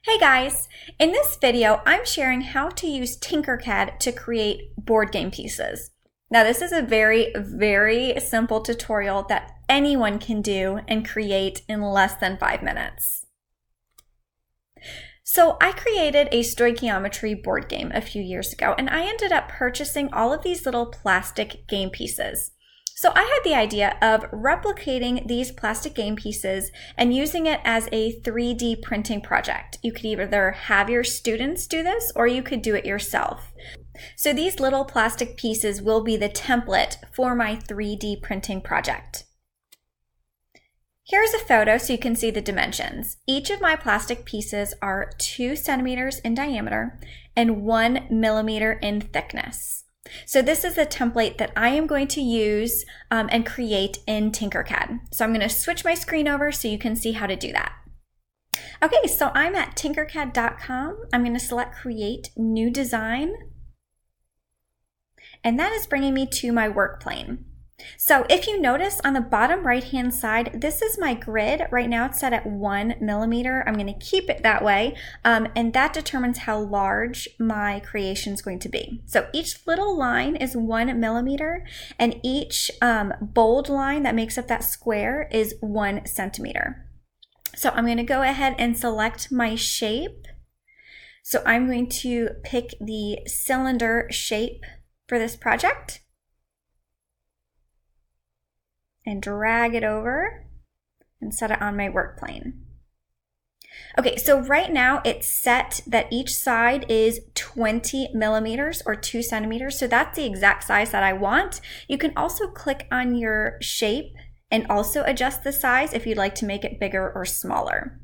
Hey guys! In this video, I'm sharing how to use Tinkercad to create board game pieces. Now this is a very simple tutorial that anyone can do and create in less than 5 minutes. So I created a stoichiometry board game a few years ago, and I ended up purchasing all of these little plastic game pieces. So I had the idea of replicating these plastic game pieces and using it as a 3D printing project. You could either have your students do this or you could do it yourself. So these little plastic pieces will be the template for my 3D printing project. Here's a photo so you can see the dimensions. Each of my plastic pieces are 2 centimeters in diameter and 1 millimeter in thickness. So this is the template that I am going to use and create in Tinkercad. So I'm going to switch my screen over so you can see how to do that. Okay, so I'm at tinkercad.com. I'm going to select Create New Design. And that is bringing me to my work plane. So if you notice on the bottom right hand side, this is my grid. Right now it's set at 1 millimeter. I'm going to keep it that way, and that determines how large my creation is going to be. So each little line is 1 millimeter, and each bold line that makes up that square is 1 centimeter. So I'm going to go ahead and select my shape. So I'm going to pick the cylinder shape for this project and drag it over and set it on my work plane. Okay, so right now it's set that each side is 20 millimeters or 2 centimeters. So that's the exact size that I want. You can also click on your shape and also adjust the size if you'd like to make it bigger or smaller.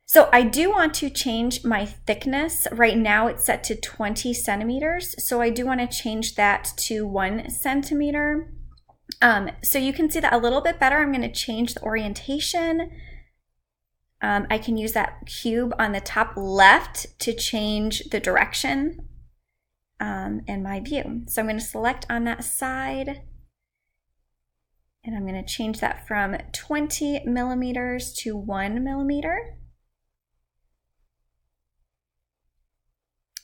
So I do want to change my thickness. Right now it's set to 20 centimeters. So I do want to change that to 1 centimeter. So you can see that a little bit better. I'm going to change the orientation. I can use that cube on the top left to change the direction in my view. So I'm going to select on that side, and I'm going to change that from 20 millimeters to 1 millimeter.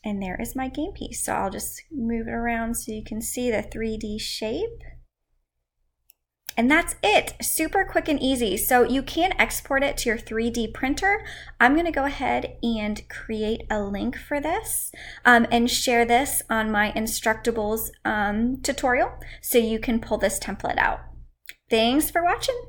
And there is my game piece. So I'll just move it around so you can see the 3D shape. And that's it, super quick and easy. So you can export it to your 3D printer. I'm gonna go ahead and create a link for this and share this on my Instructables tutorial so you can pull this template out. Thanks for watching.